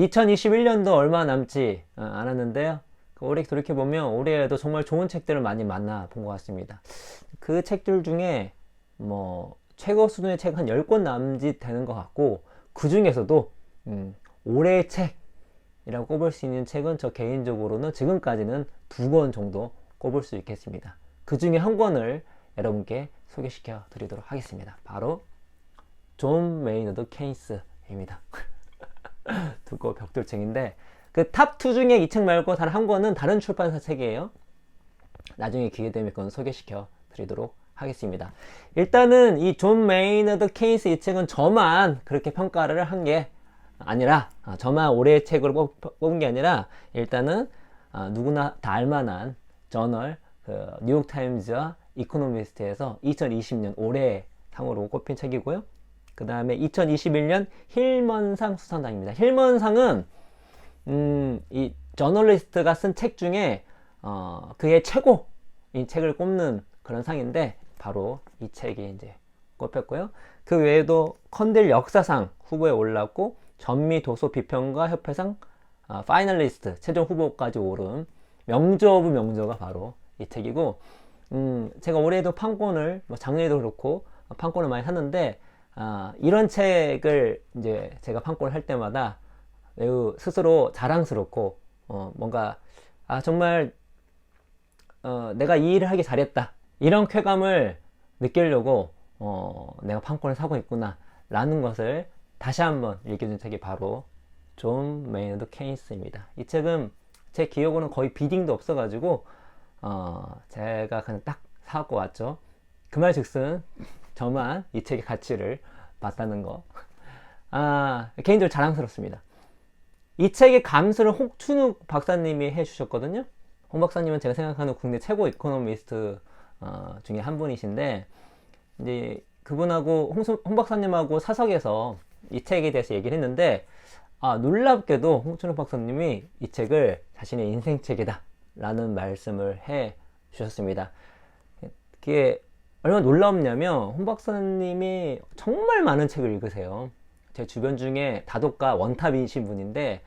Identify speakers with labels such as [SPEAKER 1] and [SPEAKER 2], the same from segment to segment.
[SPEAKER 1] 2021년도 얼마 남지 않았는데요. 올해 돌이켜보면 올해에도 정말 좋은 책들을 많이 만나본 것 같습니다. 그 책들 중에 뭐 최고 수준의 책 한 10권 남짓 되는 것 같고, 그 중에서도 올해의 책이라고 꼽을 수 있는 책은 저 개인적으로는 지금까지는 2권 정도 꼽을 수 있겠습니다. 그 중에 한 권을 여러분께 소개시켜 드리도록 하겠습니다. 바로 존 메이너드 케인스입니다. 두꺼운 벽돌책인데, 그 탑 2 중에 이 책 말고 단 한 권은 다른 출판사 책이에요. 나중에 기회 되면 그건 소개시켜 드리도록 하겠습니다. 일단은 이 존 메이너드 케인스 이 책은 저만 그렇게 평가를 한 게 아니라, 저만 올해의 책으로 뽑은 게 아니라, 일단은 누구나 다 알만한 저널 그 뉴욕타임즈와 이코노미스트에서 2020년 올해 상으로 꼽힌 책이고요. 그 다음에 2021년 힐먼상 수상작입니다. 힐먼상은 이 저널리스트가 쓴 책 중에 그의 최고인 책을 꼽는 그런 상인데, 바로 이 책이 이제 꼽혔고요. 그 외에도 컨델 역사상 후보에 올랐고, 전미 도서 비평가 협회상 파이널리스트 최종 후보까지 오른 명저 오브 명저가 바로 이 책이고, 제가 올해도 판권을, 뭐 작년에도 그렇고 판권을 많이 샀는데, 이런 책을 이제 제가 판권을 할 때마다 매우 스스로 자랑스럽고, 뭔가 정말 내가 이 일을 하기 잘했다, 이런 쾌감을 느끼려고 내가 판권을 사고 있구나 라는 것을 다시 한번 읽혀준 책이 바로 존 메이너드 케인스입니다. 이 책은 제 기억으로는 거의 비딩도 없어가지고 제가 그냥 딱 사갖고 왔죠. 그 말 즉슨 저만 이 책의 가치를 봤다는 거, 개인적으로 자랑스럽습니다. 이 책의 감수를 홍춘욱 박사님이 해주셨거든요. 홍 박사님은 제가 생각하는 국내 최고 이코노미스트 중에 한 분이신데, 이제 그분하고 홍 박사님하고 사석에서 이 책에 대해서 얘기를 했는데, 놀랍게도 홍춘욱 박사님이 이 책을 자신의 인생책이다 라는 말씀을 해 주셨습니다. 그게 얼마나 놀랍냐면, 홍 박사님이 정말 많은 책을 읽으세요. 제 주변 중에 다독가 원탑이신 분인데,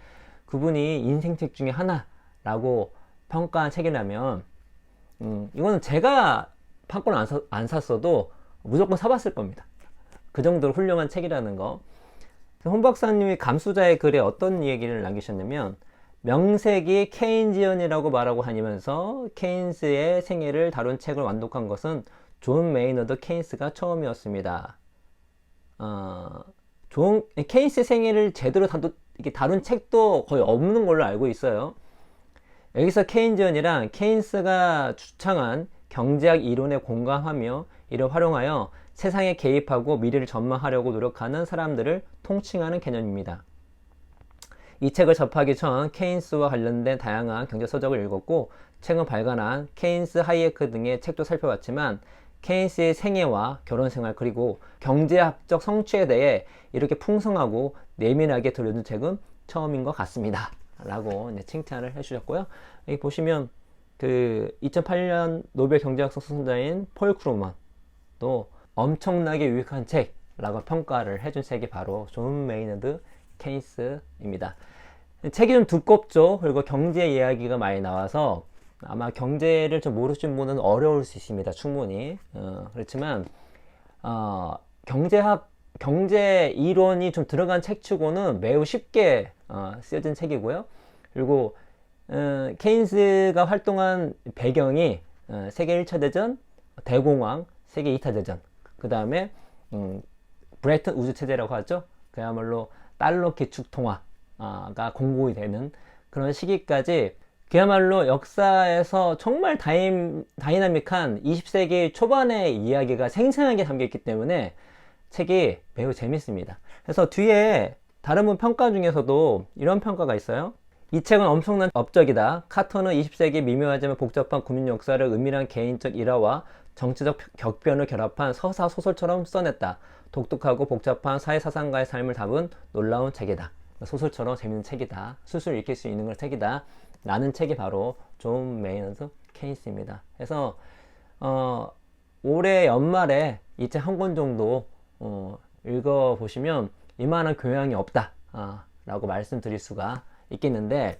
[SPEAKER 1] 그분이 인생책 중에 하나라고 평가한 책이라면, 이거는 제가 판권을 안 샀어도 무조건 사봤을 겁니다. 그 정도로 훌륭한 책이라는 거. 홍 박사님이 감수자의 글에 어떤 얘기를 남기셨냐면, 명색이 케인지언이라고 말하고 다니면서 케인스의 생애를 다룬 책을 완독한 것은 존 메이너드 케인스가 처음이었습니다. 케인스의 생애를 제대로 다룬 책도 거의 없는 걸로 알고 있어요. 여기서 케인지언이란 케인스가 주창한 경제학 이론에 공감하며 이를 활용하여 세상에 개입하고 미래를 전망하려고 노력하는 사람들을 통칭하는 개념입니다. 이 책을 접하기 전 케인스와 관련된 다양한 경제 서적을 읽었고, 최근 발간한 케인스, 하이에크 등의 책도 살펴봤지만, 케인스의 생애와 결혼생활 그리고 경제학적 성취에 대해 이렇게 풍성하고 예민하게 들려준 책은 처음인 것 같습니다 라고 칭찬을 해주셨고요. 여기 보시면 그 2008년 노벨 경제학상 수상자인 폴 크루먼도 엄청나게 유익한 책라고 평가를 해준 책이 바로 존 메이너드 케인스입니다. 책이 좀 두껍죠. 그리고 경제 이야기가 많이 나와서 아마 경제를 좀 모르시는 분은 어려울 수 있습니다. 충분히. 그렇지만 경제 이론이 좀 들어간 책치고는 매우 쉽게 쓰여진 책이고요. 그리고 케인스가 활동한 배경이 세계 1차 대전, 대공황, 세계 2차 대전, 그 다음에 브레튼 우주 체제라고 하죠. 그야말로 달러 기축 통화가 공고히 되는 그런 시기까지, 그야말로 역사에서 정말 다이나믹한 20세기 초반의 이야기가 생생하게 담겨있기 때문에 책이 매우 재밌습니다. 그래서 뒤에 다른 분 평가 중에서도 이런 평가가 있어요. 이 책은 엄청난 업적이다. 카터는 20세기 미묘하지만 복잡한 국민 역사를 은밀한 개인적 일화와 정치적 격변을 결합한 서사 소설처럼 써냈다. 독특하고 복잡한 사회사상가의 삶을 담은 놀라운 책이다. 소설처럼 재밌는 책이다. 술술 읽힐 수 있는 그런 책이다 라는 책이 바로 존 메이너드 케인스입니다. 그래서 올해 연말에 이 책 한 권 정도 읽어보시면 이만한 교양이 없다 라고 말씀드릴 수가 있겠는데,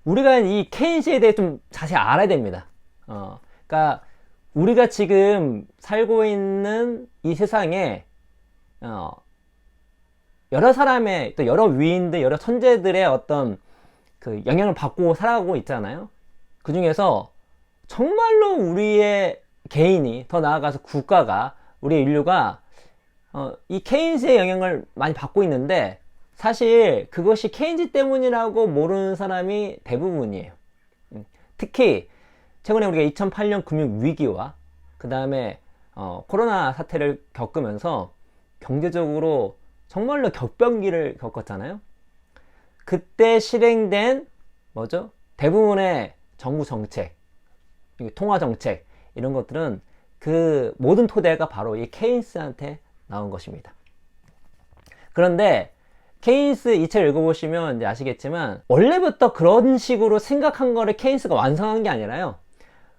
[SPEAKER 1] 우리가 이 케인스에 대해 좀 자세히 알아야 됩니다. 그러니까 우리가 지금 살고 있는 이 세상에 여러 사람의, 또 여러 위인들, 여러 천재들의 어떤 그 영향을 받고 살아가고 있잖아요. 그 중에서 정말로 우리의 개인이, 더 나아가서 국가가, 우리 인류가 이 케인스의 영향을 많이 받고 있는데, 사실 그것이 케인스 때문이라고 모르는 사람이 대부분이에요. 특히 최근에 우리가 2008년 금융위기와 그 다음에 코로나 사태를 겪으면서 경제적으로 정말로 격변기를 겪었잖아요. 그때 실행된 뭐죠? 대부분의 정부 정책, 통화 정책, 이런 것들은 그 모든 토대가 바로 이 케인스한테 나온 것입니다. 그런데 케인스 이 책을 읽어보시면 이제 아시겠지만, 원래부터 그런 식으로 생각한 거를 케인스가 완성한 게 아니라요,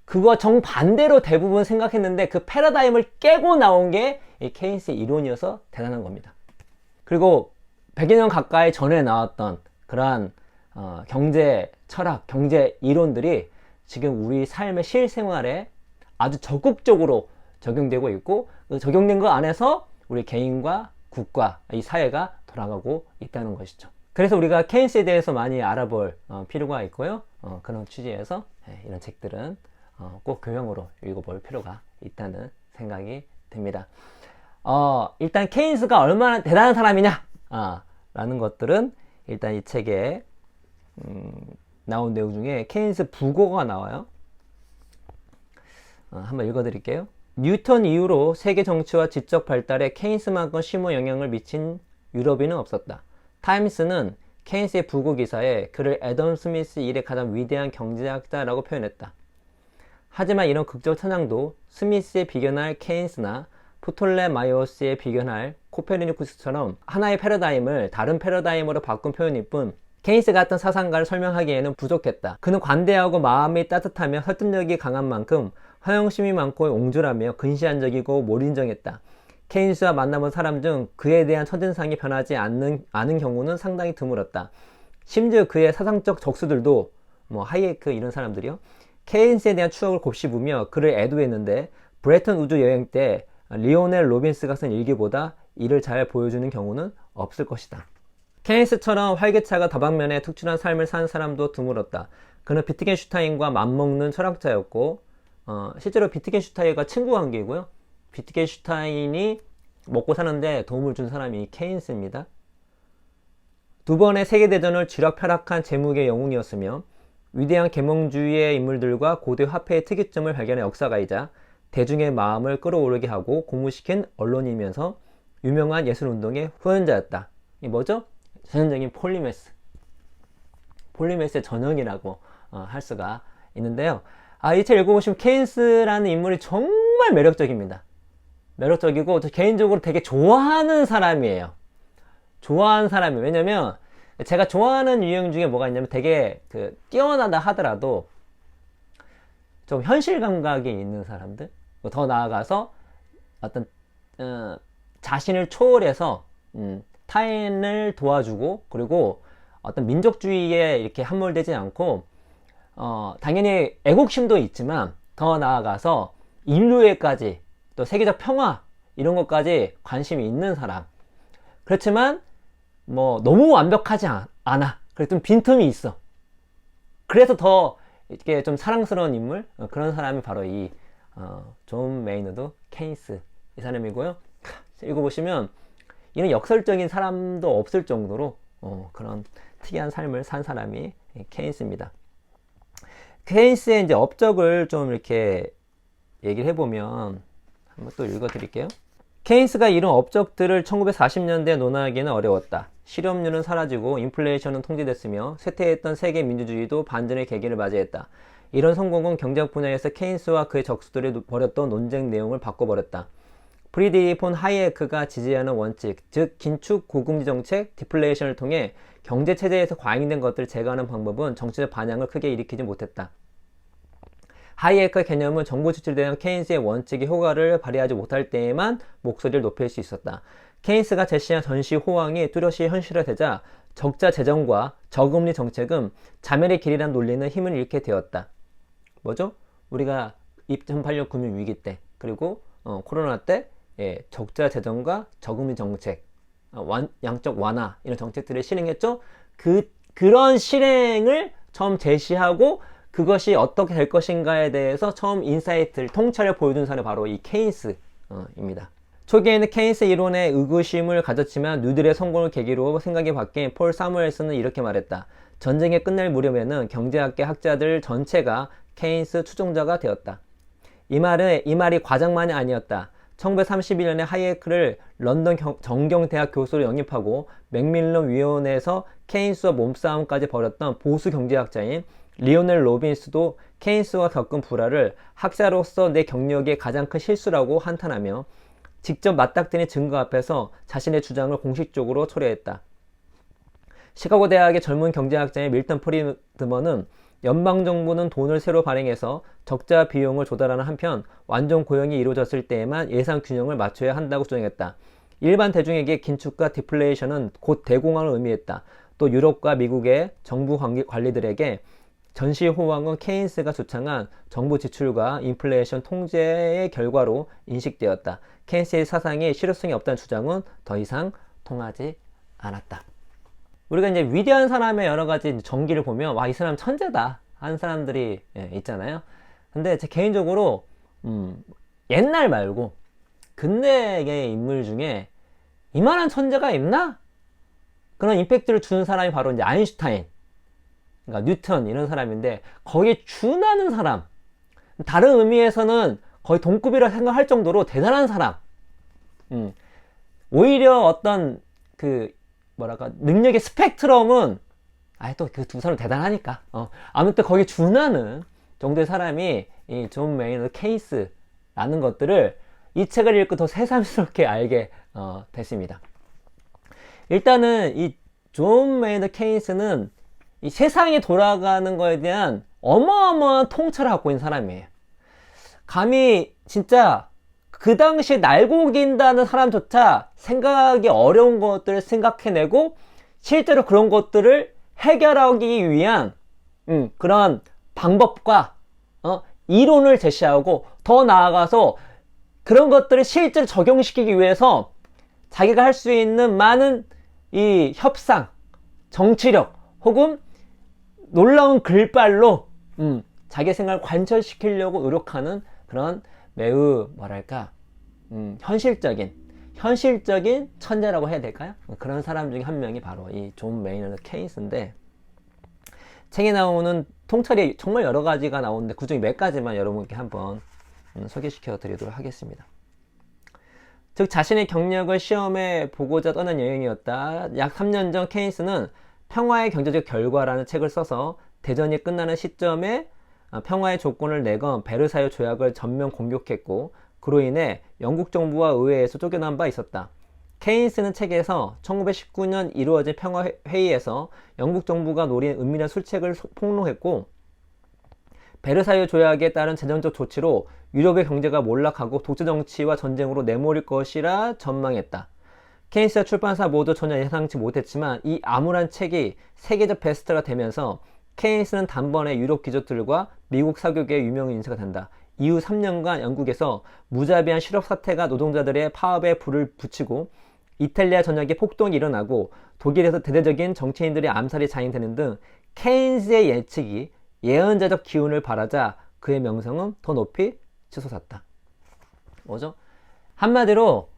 [SPEAKER 1] 그거 정반대로 대부분 생각했는데 그 패러다임을 깨고 나온 게 이 케인스의 이론이어서 대단한 겁니다. 그리고 100여 년 가까이 전에 나왔던 그러한 경제 철학, 경제 이론들이 지금 우리 삶의 실생활에 아주 적극적으로 적용되고 있고, 그 적용된 거 안에서 우리 개인과 국가, 이 사회가 돌아가고 있다는 것이죠. 그래서 우리가 케인스에 대해서 많이 알아볼 필요가 있고요. 그런 취지에서 이런 책들은 꼭 교양으로 읽어볼 필요가 있다는 생각이 듭니다. 일단 케인스가 얼마나 대단한 사람이냐 라는 것들은 일단 이 책에 나온 내용 중에 케인스 부고가 나와요. 한번 읽어드릴게요. 뉴턴 이후로 세계 정치와 지적 발달에 케인스만큼 심한 영향을 미친 유럽인은 없었다. 타임스는 케인스의 부고 기사에 그를 애덤 스미스 이래 가장 위대한 경제학자라고 표현했다. 하지만 이런 극적 천향도 스미스에 비견할 케인스나 프톨레마이오스에 비견할 코페르니쿠스처럼 하나의 패러다임을 다른 패러다임으로 바꾼 표현일 뿐, 케인스 같은 사상가를 설명하기에는 부족했다. 그는 관대하고 마음이 따뜻하며 설득력이 강한 만큼 허영심이 많고 옹졸하며 근시안적이고 몰인정했다. 케인스와 만나본 사람 중 그에 대한 첫인상이 변하지 않는 경우는 상당히 드물었다. 심지어 그의 사상적 적수들도, 하이에크 이런 사람들이요, 케인스에 대한 추억을 곱씹으며 그를 애도했는데, 브레턴 우주 여행 때 리오넬 로빈스가 쓴 일기보다 이를 잘 보여주는 경우는 없을 것이다. 케인스처럼 활기차고 다방면에 특출한 삶을 산 사람도 드물었다. 그는 비트겐슈타인과 맞먹는 철학자였고, 실제로 비트겐슈타인과 친구 관계이고요. 비트겐슈타인이 먹고 사는데 도움을 준 사람이 케인스입니다. 두 번의 세계대전을 쥐락펴락한 제국의 영웅이었으며, 위대한 계몽주의의 인물들과 고대 화폐의 특이점을 발견한 역사가이자 대중의 마음을 끌어오르게 하고 고무시킨 언론이면서 유명한 예술운동의 후연자였다. 이 뭐죠? 전형적인 폴리메스의 전형이라고 할 수가 있는데요. 이 책 읽어보시면 케인스라는 인물이 정말 매력적입니다. 매력적이고, 저 개인적으로 되게 좋아하는 사람이에요. 왜냐면 제가 좋아하는 유형 중에 뭐가 있냐면, 되게 뛰어나다 하더라도 좀 현실 감각이 있는 사람들, 더 나아가서 어떤 자신을 초월해서 타인을 도와주고, 그리고 어떤 민족주의에 이렇게 함몰되지 않고, 당연히 애국심도 있지만 더 나아가서 인류에까지, 또 세계적 평화 이런 것까지 관심이 있는 사람. 그렇지만 너무 완벽하지 않아. 그래서 좀 빈틈이 있어. 그래서 더 이렇게 좀 사랑스러운 인물, 그런 사람이 바로 이 존 메이너드 케인스, 이 사람이고요. 읽어보시면 이런 역설적인 사람도 없을 정도로 그런 특이한 삶을 산 사람이 케인스입니다. 케인스의 이제 업적을 좀 이렇게 얘기를 해보면, 한번 또 읽어드릴게요. 케인스가 이룬 업적들을 1940년대에 논하기는 어려웠다. 실업률은 사라지고 인플레이션은 통제됐으며 쇠퇴했던 세계 민주주의도 반전의 계기를 맞이했다. 이런 성공은 경제학 분야에서 케인스와 그의 적수들이 벌였던 논쟁 내용을 바꿔버렸다. 프리드리히 폰 하이에크가 지지하는 원칙, 즉 긴축 고금리 정책, 디플레이션을 통해 경제 체제에서 과잉된 것들을 제거하는 방법은 정치적 반향을 크게 일으키지 못했다. 하이에크의 개념은 정부 지출에 대한 케인스의 원칙이 효과를 발휘하지 못할 때에만 목소리를 높일 수 있었다. 케인스가 제시한 전시 호황이 뚜렷이 현실화되자 적자 재정과 저금리 정책은 자멸의 길이란 논리는 힘을 잃게 되었다. 뭐죠? 우리가 2008년 금융 위기 때 그리고 코로나 때 적자 재정과 저금리 정책, 양적 완화 이런 정책들을 실행했죠. 그런 실행을 처음 제시하고 그것이 어떻게 될 것인가에 대해서 처음 인사이트를 통찰을 보여준 사람이 바로 이 케인스입니다. 초기에는 케인스 이론에 의구심을 가졌지만 뉴딜의 성공을 계기로 생각이 바뀐 폴 사무엘슨은 이렇게 말했다. 전쟁이 끝날 무렵에는 경제학계 학자들 전체가 케인스 추종자가 되었다. 이 말이 과장만이 아니었다. 1931년에 하이에크를 런던 정경대학 교수로 영입하고 맥밀런 위원회에서 케인스와 몸싸움까지 벌였던 보수 경제학자인 리오넬 로빈스도 케인스와 겪은 불화를 학자로서 내 경력의 가장 큰 실수라고 한탄하며 직접 맞닥뜨린 증거 앞에서 자신의 주장을 공식적으로 철회했다. 시카고 대학의 젊은 경제학자인 밀턴 프리드먼은 연방정부는 돈을 새로 발행해서 적자 비용을 조달하는 한편 완전 고용이 이루어졌을 때에만 예산 균형을 맞춰야 한다고 주장했다. 일반 대중에게 긴축과 디플레이션은 곧 대공황을 의미했다. 또 유럽과 미국의 정부 관리들에게 전시 호황은 케인스가 주창한 정부 지출과 인플레이션 통제의 결과로 인식되었다. 케인스의 사상이 실효성이 없다는 주장은 더 이상 통하지 않았다. 우리가 이제 위대한 사람의 여러 가지 전기를 보면 와, 이 사람 천재다 하는 사람들이 있잖아요. 근데 제 개인적으로 옛날 말고 근대의 인물 중에 이만한 천재가 있나? 그런 임팩트를 주는 사람이 바로 이제 아인슈타인, 그러니까 뉴턴 이런 사람인데 거기에 준하는 사람, 다른 의미에서는 거의 동급이라 생각할 정도로 대단한 사람. 오히려 어떤 능력의 스펙트럼은 또 그 두 사람 대단하니까 아무튼 거기에 준하는 정도의 사람이 이 존 메이너드 케인스라는 것들을 이 책을 읽고 더 새삼스럽게 알게 됐습니다. 일단은 이 존 메이너드 케인스는 이 세상이 돌아가는 거에 대한 어마어마한 통찰을 갖고 있는 사람이에요. 감히 진짜 그 당시에 날고긴다는 사람조차 생각하기 어려운 것들을 생각해내고 실제로 그런 것들을 해결하기 위한 그런 방법과 이론을 제시하고 더 나아가서 그런 것들을 실제로 적용시키기 위해서 자기가 할 수 있는 많은 이 협상, 정치력 혹은 놀라운 글발로 자기 생각을 관철시키려고 노력하는 그런 매우 현실적인 천재라고 해야 될까요? 그런 사람 중에 한 명이 바로 이 존 메이너드 케인스인데, 책에 나오는 통찰이 정말 여러 가지가 나오는데 그 중에 몇 가지만 여러분께 한번 소개시켜 드리도록 하겠습니다. 즉 자신의 경력을 시험에 보고자 떠난 여행이었다. 약 3년 전 케인스는 평화의 경제적 결과라는 책을 써서 대전이 끝나는 시점에 평화의 조건을 내건 베르사유 조약을 전면 공격했고 그로 인해 영국 정부와 의회에서 쫓겨난 바 있었다. 케인스는 책에서 1919년 이루어진 평화회의에서 영국 정부가 노린 은밀한 술책을 폭로했고 베르사유 조약에 따른 재정적 조치로 유럽의 경제가 몰락하고 독재 정치와 전쟁으로 내몰릴 것이라 전망했다. 케인스와 출판사 모두 전혀 예상치 못했지만 이 암울한 책이 세계적 베스트가 되면서 케인스는 단번에 유럽 귀족들과 미국 사교계의 유명 인사가 된다. 이후 3년간 영국에서 무자비한 실업 사태가 노동자들의 파업에 불을 붙이고 이탈리아 전역에 폭동이 일어나고 독일에서 대대적인 정치인들의 암살이 자행되는 등 케인스의 예측이 예언자적 기운을 발하자 그의 명성은 더 높이 치솟았다. 뭐죠? 한마디로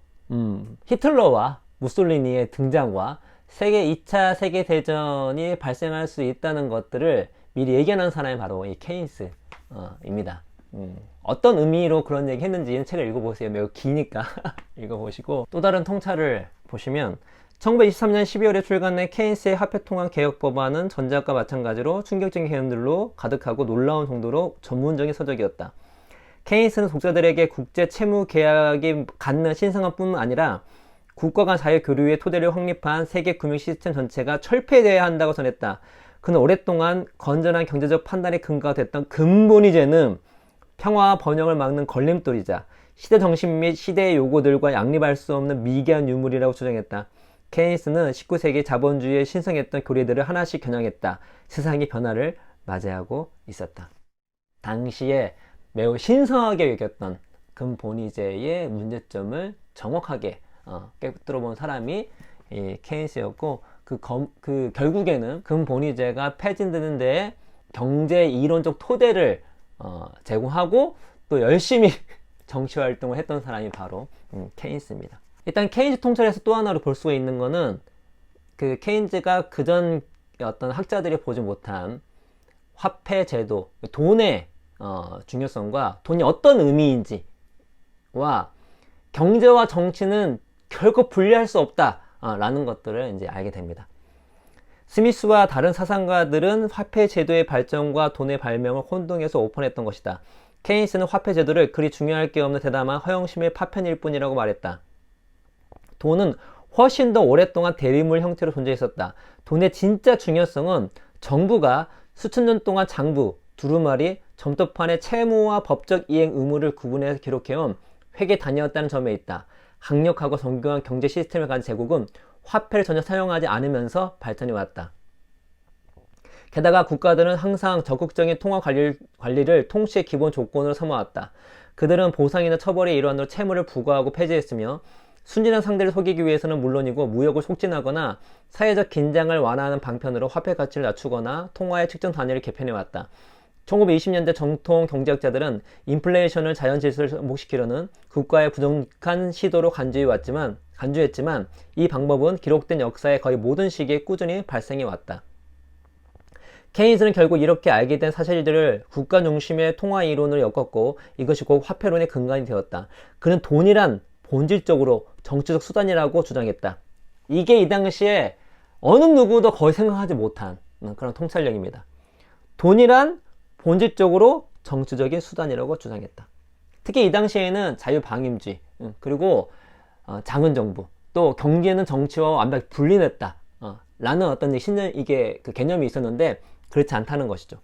[SPEAKER 1] 히틀러와 무솔리니의 등장과 2차 세계대전이 발생할 수 있다는 것들을 미리 예견한 사람이 바로 이 케인스입니다. 어떤 의미로 그런 얘기 했는지 책을 읽어보세요. 매우 기니까 읽어보시고, 또 다른 통찰을 보시면 1923년 12월에 출간된 케인스의 화폐통화 개혁 법안은 전작과 마찬가지로 충격적인 개념들로 가득하고 놀라운 정도로 전문적인 서적이었다. 케인스는 독자들에게 국제 채무 계약이 갖는 신성함뿐만 아니라 국가 간 자유 교류의 토대를 확립한 세계 금융 시스템 전체가 철폐되어야 한다고 전했다. 그는 오랫동안 건전한 경제적 판단의 근거가 됐던 근본이 되는 평화와 번영을 막는 걸림돌이자 시대 정신 및 시대의 요구들과 양립할 수 없는 미개한 유물이라고 주장했다. 케인스는 19세기 자본주의에 신성했던 교리들을 하나씩 겨냥했다. 세상이 변화를 맞이하고 있었다. 당시에 매우 신성하게 여겼던 근본위제의 문제점을 정확하게 깨뜨려 본 사람이 이 케인스였고, 결국에는 근본위제가 폐지되는 데에 경제 이론적 토대를 제공하고 또 열심히 정치 활동을 했던 사람이 바로 케인스입니다. 일단 케인즈 통찰에서 또 하나로 볼 수가 있는 거는, 그 케인즈가 그전 어떤 학자들이 보지 못한 화폐 제도, 돈의 중요성과 돈이 어떤 의미인지와 경제와 정치는 결코 분리할 수 없다 라는 것들을 이제 알게 됩니다. 스미스와 다른 사상가들은 화폐 제도의 발전과 돈의 발명을 혼동해서 오판했던 것이다. 케인스는 화폐 제도를 그리 중요할 게 없는 대담한 허영심의 파편일 뿐이라고 말했다. 돈은 훨씬 더 오랫동안 대리물 형태로 존재했었다. 돈의 진짜 중요성은 정부가 수천 년 동안 장부, 두루마리, 점토판의 채무와 법적 이행 의무를 구분해서 기록해온 회계 단위였다는 점에 있다. 강력하고 정교한 경제 시스템을 가진 제국은 화폐를 전혀 사용하지 않으면서 발전해 왔다. 게다가 국가들은 항상 적극적인 통화 관리를 통치의 기본 조건으로 삼아왔다. 그들은 보상이나 처벌의 일환으로 채무를 부과하고 폐지했으며, 순진한 상대를 속이기 위해서는 물론이고 무역을 촉진하거나 사회적 긴장을 완화하는 방편으로 화폐 가치를 낮추거나 통화의 측정 단위를 개편해왔다. 1920년대 정통 경제학자들은 인플레이션을 자연 질서를 전복시키려는 국가의 부족한 시도로 간주했지만 이 방법은 기록된 역사의 거의 모든 시기에 꾸준히 발생해왔다. 케인스는 결국 이렇게 알게 된 사실들을 국가 중심의 통화 이론을 엮었고, 이것이 곧 화폐론의 근간이 되었다. 그는 돈이란 본질적으로 정치적 수단이라고 주장했다. 이게 이 당시에 어느 누구도 거의 생각하지 못한 그런 통찰력입니다. 돈이란 본질적으로 정치적인 수단이라고 주장했다. 특히 이 당시에는 자유방임주의, 그리고 장은정부, 또 경제는 정치와 완벽히 분리됐다 라는 어떤 이게 그 개념이 있었는데, 그렇지 않다는 것이죠.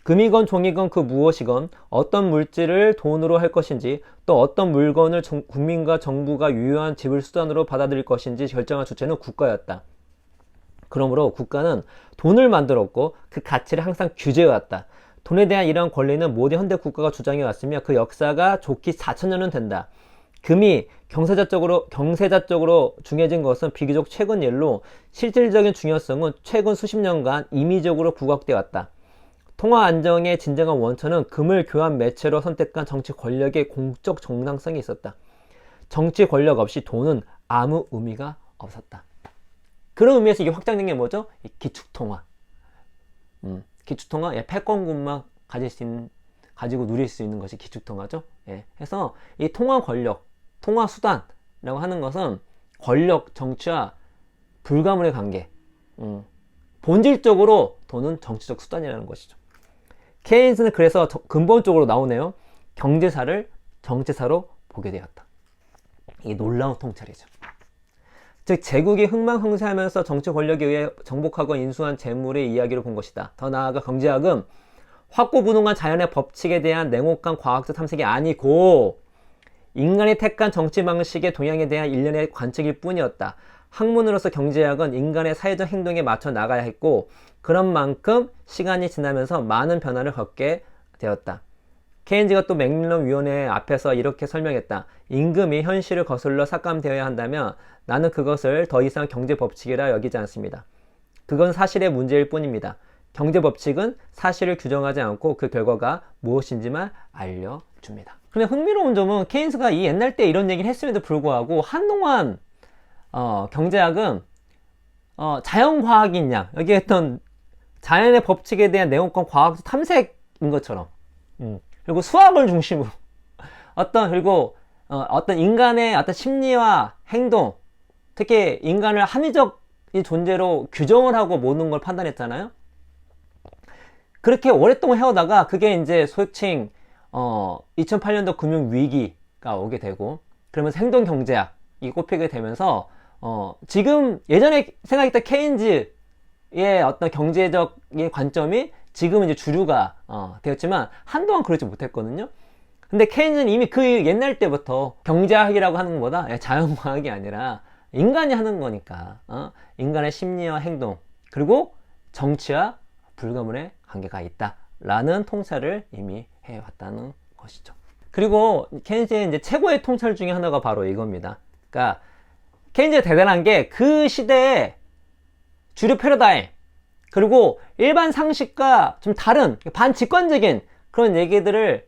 [SPEAKER 1] 금이건 종이건 그 무엇이건 어떤 물질을 돈으로 할 것인지, 또 어떤 물건을 국민과 정부가 유효한 지불 수단으로 받아들일 것인지 결정할 주체는 국가였다. 그러므로 국가는 돈을 만들었고 그 가치를 항상 규제해왔다. 돈에 대한 이러한 권리는 모든 현대 국가가 주장해왔으며 그 역사가 좋기 4천년은 된다. 금이 경세자적으로 중요해진 것은 비교적 최근 일로, 실질적인 중요성은 최근 수십 년간 임의적으로 부각되어 왔다. 통화 안정의 진정한 원천은 금을 교환 매체로 선택한 정치 권력의 공적 정당성이 있었다. 정치 권력 없이 돈은 아무 의미가 없었다. 그런 의미에서 이게 확장된 게 뭐죠? 이 기축통화. 기축통화, 패권군만 가지고 누릴 수 있는 것이 기축통화죠. 그래서 이 통화 권력, 통화 수단이라고 하는 것은 권력, 정치와 불가분의 관계. 본질적으로 돈은 정치적 수단이라는 것이죠. 케인스는 그래서 근본적으로 나오네요. 경제사를 정치사로 보게 되었다. 이게 놀라운 통찰이죠. 즉 제국이 흥망흥쇠하면서 정치 권력에 의해 정복하고 인수한 재물의 이야기를 본 것이다. 더 나아가 경제학은 확고부동한 자연의 법칙에 대한 냉혹한 과학적 탐색이 아니고 인간이 택한 정치 방식의 동향에 대한 일련의 관측일 뿐이었다. 학문으로서 경제학은 인간의 사회적 행동에 맞춰 나가야 했고, 그런 만큼 시간이 지나면서 많은 변화를 겪게 되었다. 케인즈가 또 맥밀런 위원회 앞에서 이렇게 설명했다. 임금이 현실을 거슬러 삭감되어야 한다면 나는 그것을 더 이상 경제 법칙이라 여기지 않습니다. 그건 사실의 문제일 뿐입니다. 경제 법칙은 사실을 규정하지 않고 그 결과가 무엇인지만 알려줍니다. 근데 흥미로운 점은 케인스가 이 옛날 때 이런 얘기를 했음에도 불구하고 한동안 경제학은 자연과학인 양, 여기 했던 자연의 법칙에 대한 냉혹한 과학적 탐색인 것처럼, 그리고 수학을 중심으로 그리고 어떤 인간의 어떤 심리와 행동, 특히 인간을 합리적인 존재로 규정을 하고 모든 걸 판단했잖아요. 그렇게 오랫동안 해오다가 그게 이제 소칭 2008년도 금융위기가 오게 되고, 그러면서 행동경제학이 꼽히게 되면서 지금 예전에 생각했던 케인즈의 어떤 경제적인 관점이 지금은 이제 주류가 되었지만 한동안 그러지 못했거든요. 근데 케인즈는 이미 그 옛날 때부터 경제학이라고 하는 것보다 자연과학이 아니라 인간이 하는 거니까 인간의 심리와 행동 그리고 정치와 불가분의 관계가 있다라는 통찰을 이미 해왔다는 것이죠. 그리고 케인즈의 이제 최고의 통찰 중에 하나가 바로 이겁니다. 그러니까 케인즈가 대단한 게 그 시대의 주류 패러다임 그리고 일반 상식과 좀 다른 반직관적인 그런 얘기들을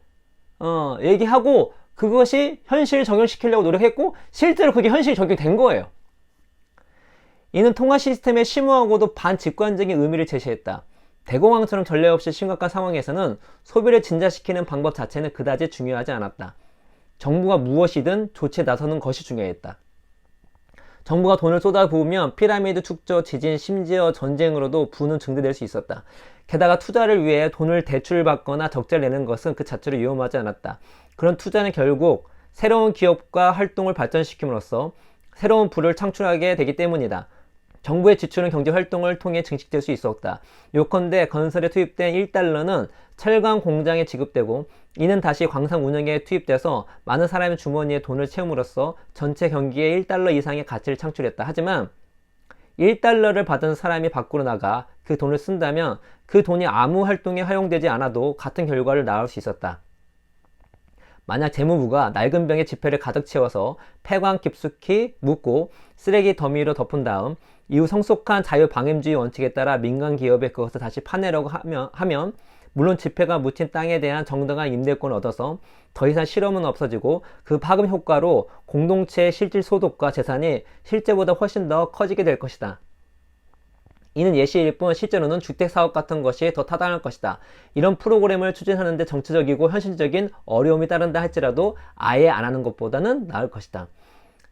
[SPEAKER 1] 얘기하고 그것이 현실 적용시키려고 노력했고 실제로 그게 현실 적용된 거예요. 이는 통화 시스템의 심오하고도 반직관적인 의미를 제시했다. 대공황처럼 전례 없이 심각한 상황에서는 소비를 진자시키는 방법 자체는 그다지 중요하지 않았다. 정부가 무엇이든 조치에 나서는 것이 중요했다. 정부가 돈을 쏟아부으면 피라미드 축조, 지진, 심지어 전쟁으로도 부는 증대될 수 있었다. 게다가 투자를 위해 돈을 대출받거나 적자를 내는 것은 그 자체로 위험하지 않았다. 그런 투자는 결국 새로운 기업과 활동을 발전시킴으로써 새로운 부를 창출하게 되기 때문이다. 정부의 지출은 경제활동을 통해 증식될 수 있었다. 요컨대 건설에 투입된 1달러는 철강 공장에 지급되고 이는 다시 광산 운영에 투입돼서 많은 사람의 주머니에 돈을 채움으로써 전체 경기에 1달러 이상의 가치를 창출했다. 하지만 1달러를 받은 사람이 밖으로 나가 그 돈을 쓴다면 그 돈이 아무 활동에 활용되지 않아도 같은 결과를 낳을 수 있었다. 만약 재무부가 낡은 병에 지폐를 가득 채워서 폐광 깊숙이 묻고 쓰레기 더미로 덮은 다음 이후 성숙한 자유방임주의 원칙에 따라 민간 기업에 그것을 다시 파내려고 하면 물론 지폐가 묻힌 땅에 대한 정당한 임대권을 얻어서 더 이상 실험은 없어지고 그 파급 효과로 공동체의 실질 소득과 재산이 실제보다 훨씬 더 커지게 될 것이다. 이는 예시일 뿐 실제로는 주택사업 같은 것이 더 타당할 것이다. 이런 프로그램을 추진하는데 정치적이고 현실적인 어려움이 따른다 할지라도 아예 안 하는 것보다는 나을 것이다.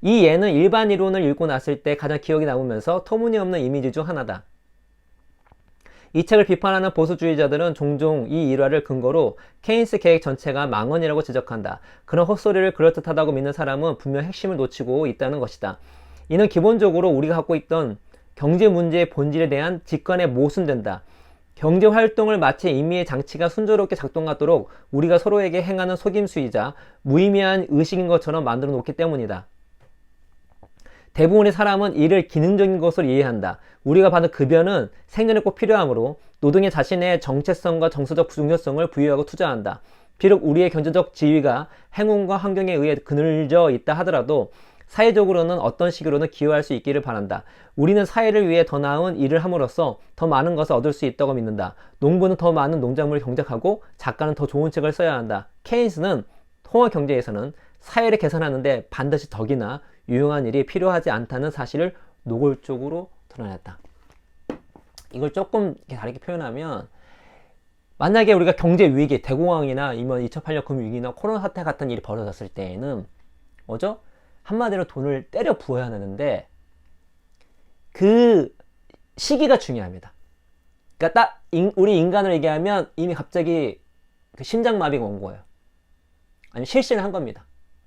[SPEAKER 1] 이 예는 일반 이론을 읽고 났을 때 가장 기억이 남으면서 터무니없는 이미지 중 하나다. 이 책을 비판하는 보수주의자들은 종종 이 일화를 근거로 케인스 계획 전체가 망언이라고 지적한다. 그런 헛소리를 그럴듯하다고 믿는 사람은 분명 핵심을 놓치고 있다는 것이다. 이는 기본적으로 우리가 갖고 있던 경제 문제의 본질에 대한 직관에 모순된다. 경제 활동을 마치 임의의 장치가 순조롭게 작동하도록 우리가 서로에게 행하는 속임수이자 무의미한 의식인 것처럼 만들어 놓기 때문이다. 대부분의 사람은 이를 기능적인 것으로 이해한다. 우리가 받는 급여는 생존에 꼭 필요하므로 노동에 자신의 정체성과 정서적 중요성을 부여하고 투자한다. 비록 우리의 경제적 지위가 행운과 환경에 의해 그늘져 있다 하더라도 사회적으로는 어떤 식으로는 기여할 수 있기를 바란다. 우리는 사회를 위해 더 나은 일을 함으로써 더 많은 것을 얻을 수 있다고 믿는다. 농부는 더 많은 농작물을 경작하고 작가는 더 좋은 책을 써야 한다. 케인스는 통화 경제에서는 사회를 개선하는데 반드시 덕이나 유용한 일이 필요하지 않다는 사실을 노골적으로 드러냈다. 이걸 조금 다르게 표현하면 만약에 우리가 경제 위기, 대공황이나 이번 2008년 금융위기나 코로나 사태 같은 일이 벌어졌을 때에는 뭐죠? 한마디로 돈을 때려 부어야 하는데 그 시기가 중요합니다. 그러니까 딱 우리 인간을 얘기하면 이미 갑자기 그 심장마비가 온 거예요. 아니 실신을 한 겁니다.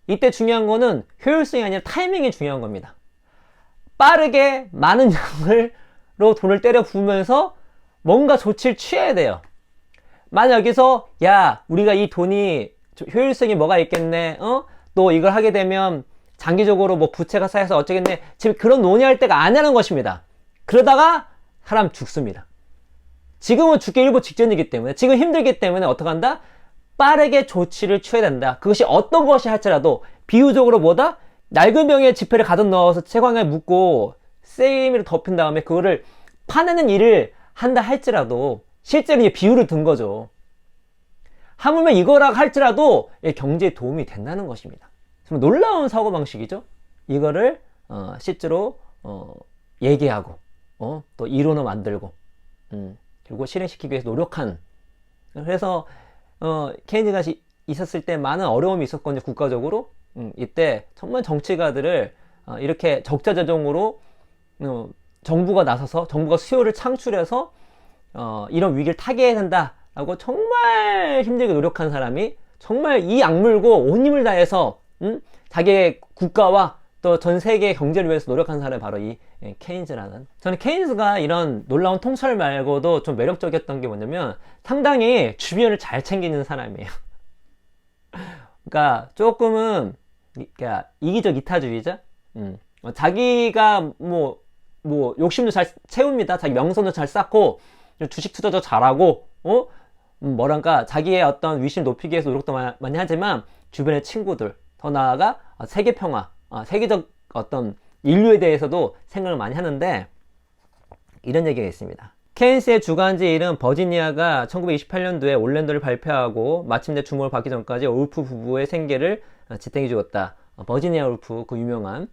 [SPEAKER 1] 이때 중요한 거는 효율성이 아니라 타이밍이 중요한 겁니다. 빠르게 많은 양으로 돈을 때려 부으면서 뭔가 조치를 취해야 돼요. 만약 여기서 야 우리가 이 돈이 효율성이 뭐가 있겠네 또 이걸 하게 되면 장기적으로 뭐 부채가 쌓여서 어쩌겠네 지금 그런 논의할 때가 아니라는 것입니다. 그러다가 사람 죽습니다. 지금은 죽기 일보 직전이기 때문에 지금 힘들기 때문에 어떡한다? 빠르게 조치를 취해야 된다. 그것이 어떤 것이 할지라도 비유적으로 뭐다? 낡은 병에 지폐를 가득 넣어서 채광에 묶고 세미를 덮인 다음에 그거를 파내는 일을 한다 할지라도 실제로 이제 비유를 든 거죠. 하물며 이거라 할지라도 경제에 도움이 된다는 것입니다. 정말 놀라운 사고방식이죠. 이거를 실제로 얘기하고 또 이론을 만들고 그리고 실행시키기 위해서 노력한 그래서 케인즈가 있었을 때 많은 어려움이 있었거든요. 국가적으로 이때 정말 정치가들을 이렇게 적자재정으로 정부가 나서서 정부가 수요를 창출해서 이런 위기를 타개해야 된다라고 정말 힘들게 노력한 사람이 정말 이 악물고 온 힘을 다해서 자기의 국가와 또 전 세계의 경제를 위해서 노력한 사람이 바로 이 케인즈라는 저는 케인즈가 이런 놀라운 통찰 말고도 좀 매력적이었던 게 뭐냐면 상당히 주변을 잘 챙기는 사람이에요. 그러니까 조금은 그러니까 이기적 이타주의자. 자기가 뭐 욕심도 잘 채웁니다. 자기 명성도 잘 쌓고 주식 투자도 잘하고 뭐랄까 자기의 어떤 위신을 높이기 위해서 노력도 많이 하지만 주변의 친구들, 더 나아가 세계 평화, 세계적 어떤 인류에 대해서도 생각을 많이 하는데 이런 얘기가 있습니다. 케인스의 주간지 이름 버지니아가 1928년도에 올랜도를 발표하고 마침내 주목을 받기 전까지 울프 부부의 생계를 지탱해 주었다. 버지니아 울프, 그 유명한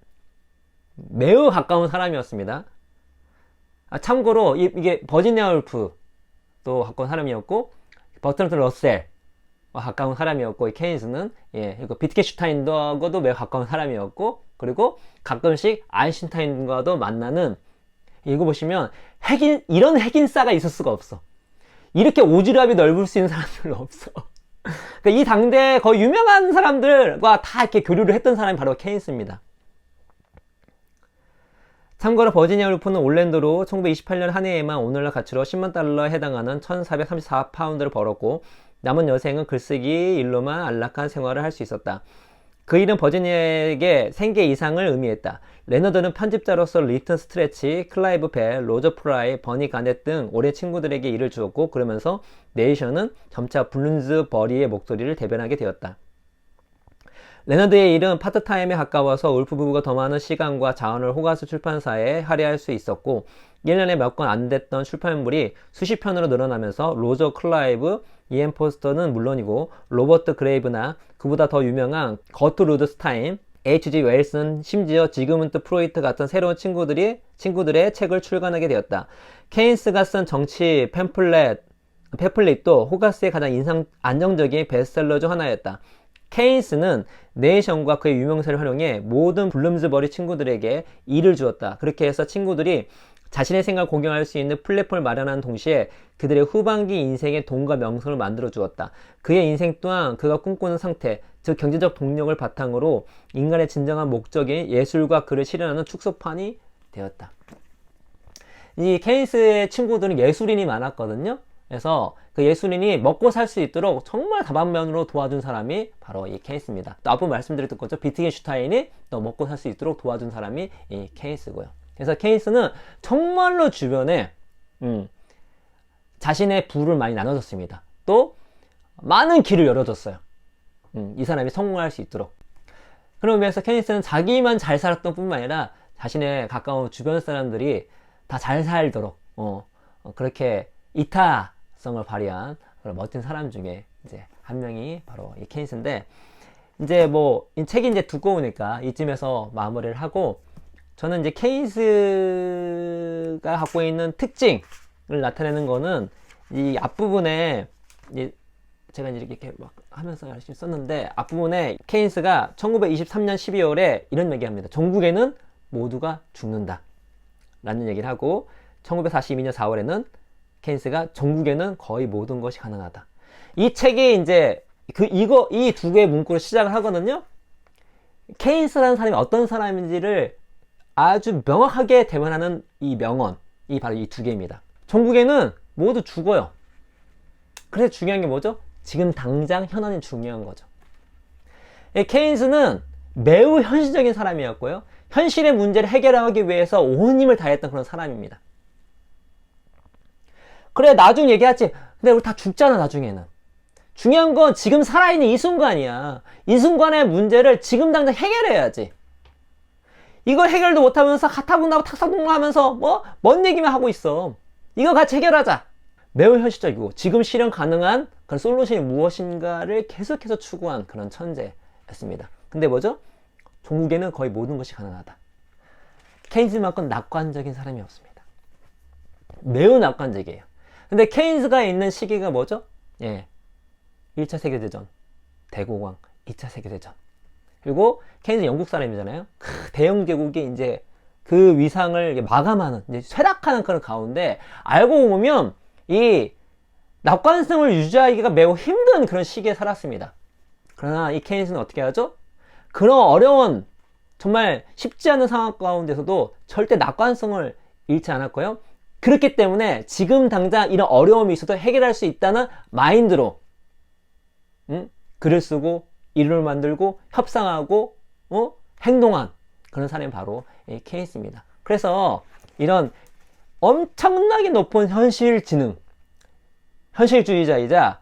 [SPEAKER 1] 매우 가까운 사람이었습니다. 참고로 이게 버지니아 울프도 가까운 사람이었고 버트런트 러셀과 가까운 사람이었고, 이 케인스는 그리고 비트겐슈타인과도 매우 가까운 사람이었고, 그리고 가끔씩 아인슈타인과도 만나는, 이거 보시면 이런 핵인싸가 있을 수가 없어. 이렇게 오지랖이 넓을 수 있는 사람들은 없어. 그러니까 이 당대 거의 유명한 사람들과 다 이렇게 교류를 했던 사람이 바로 케인스입니다. 참고로 버지니아 울프는 올랜도로 1928년 한 해에만 오늘날 가치로 10만 달러에 해당하는 1434파운드를 벌었고, 남은 여생은 글쓰기 일로만 안락한 생활을 할 수 있었다. 그 일은 버지니아에게 생계 이상을 의미했다. 레너드는 편집자로서 리튼 스트레치, 클라이브 벨, 로저 프라이, 버니 가넷 등 오랜 친구들에게 일을 주었고, 그러면서 네이션은 점차 블룸즈버리의 목소리를 대변하게 되었다. 레너드의 일은 파트타임에 가까워서 울프 부부가 더 많은 시간과 자원을 호가스 출판사에 할애할 수 있었고, 1년에 몇 권 안 됐던 출판물이 수십 편으로 늘어나면서 로저 클라이브, 이엔 포스터는 물론이고 로버트 그레이브나 그보다 더 유명한 거트 루드스타인, H.G. 웰슨, 심지어 지그문트 프로이트 같은 새로운 친구들의 책을 출간하게 되었다. 케인스가 쓴 정치 팸플릿도 호가스의 가장 안정적인 베스트셀러 중 하나였다. 케인스는 네이션과 그의 유명세를 활용해 모든 블룸즈버리 친구들에게 일을 주었다. 그렇게 해서 친구들이 자신의 생각을 공유할 수 있는 플랫폼을 마련하는 동시에 그들의 후반기 인생의 돈과 명성을 만들어 주었다. 그의 인생 또한 그가 꿈꾸는 상태, 즉 경제적 동력을 바탕으로 인간의 진정한 목적인 예술과 글을 실현하는 축소판이 되었다. 이 케인스의 친구들은 예술인이 많았거든요. 그래서 그 예술인이 먹고 살 수 있도록 정말 다방면으로 도와준 사람이 바로 이 케인스입니다. 또 앞으로 말씀드렸던 거죠. 비트겐슈타인이 또 먹고 살 수 있도록 도와준 사람이 이 케인스고요. 그래서 케인스는 정말로 주변에 자신의 부를 많이 나눠줬습니다. 또 많은 길을 열어줬어요. 이 사람이 성공할 수 있도록. 그런 의미에서 케인스는 자기만 잘 살았던 뿐만 아니라 자신의 가까운 주변 사람들이 다 잘 살도록 그렇게 이타성을 발휘한 그런 멋진 사람 중에 이제 한 명이 바로 이 케인스인데, 이제 뭐 이 책이 이제 두꺼우니까 이쯤에서 마무리를 하고, 저는 이제 케인스가 갖고 있는 특징을 나타내는 거는 이 앞부분에 제가 이렇게 막 하면서 열심히 썼는데, 앞부분에 케인스가 1923년 12월에 이런 얘기합니다. 종국에는 모두가 죽는다 라는 얘기를 하고, 1942년 4월에는 케인스가 종국에는 거의 모든 것이 가능하다. 이 책이 이제 이 두 개의 문구로 시작을 하거든요. 케인스라는 사람이 어떤 사람인지를 아주 명확하게 대변하는 이 명언이 바로 이 두 개입니다. 종국에는 모두 죽어요. 그래서 중요한 게 뭐죠? 지금 당장 현안이 중요한 거죠. 케인스는 매우 현실적인 사람이었고요. 현실의 문제를 해결하기 위해서 온 힘을 다했던 그런 사람입니다. 그래, 나중에 얘기하지. 근데 우리 다 죽잖아, 나중에는. 중요한 건 지금 살아있는 이 순간이야. 이 순간의 문제를 지금 당장 해결해야지. 이걸 해결도 못하면서 가타분하고 탁사공하면서 뭔 얘기만 하고 있어. 이거 같이 해결하자. 매우 현실적이고 지금 실현 가능한 그런 솔루션이 무엇인가를 계속해서 추구한 그런 천재였습니다. 근데 뭐죠? 종국에는 거의 모든 것이 가능하다. 케인스만큼 낙관적인 사람이 없습니다. 매우 낙관적이에요. 근데 케인스가 있는 시기가 뭐죠? 1차 세계대전, 대공황, 2차 세계대전. 그리고 케인스 영국 사람이잖아요. 대영 제국이 이제 그 위상을 마감하는, 이제 쇠락하는 그런 가운데 알고 보면 이 낙관성을 유지하기가 매우 힘든 그런 시기에 살았습니다. 그러나 이 케인스는 어떻게 하죠? 그런 어려운, 정말 쉽지 않은 상황 가운데서도 절대 낙관성을 잃지 않았고요. 그렇기 때문에 지금 당장 이런 어려움이 있어도 해결할 수 있다는 마인드로 글을 쓰고 이론을 만들고 협상하고 행동한 그런 사람이 바로 이 케인스입니다. 그래서 이런 엄청나게 높은 현실주의자이자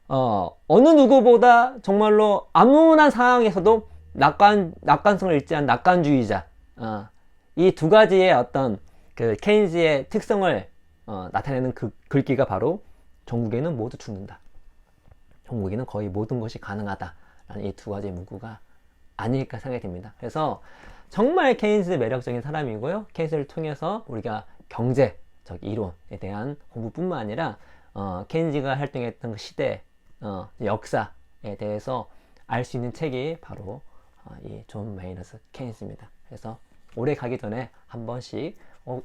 [SPEAKER 1] 어느 누구보다 정말로 암울한 상황에서도 낙관성을 잃지 않은 낙관주의자, 이 두 가지의 어떤 그 케인즈의 특성을 나타내는 그 글귀가 바로 종국에는 모두 죽는다. 종국에는 거의 모든 것이 가능하다라는 이 두 가지의 문구가 아닐까 생각이 듭니다. 그래서 정말 케인즈 매력적인 사람이고요. 케인즈를 통해서 우리가 경제적 이론에 대한 공부뿐만 아니라 케인즈가 활동했던 그 시대, 역사에 대해서 알 수 있는 책이 바로 이 존 메이너드 케인스입니다. 그래서 올해 가기 전에 한 번씩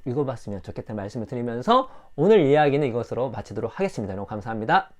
[SPEAKER 1] 읽어봤으면 좋겠다는 말씀을 드리면서 오늘 이야기는 이것으로 마치도록 하겠습니다. 여러분 감사합니다.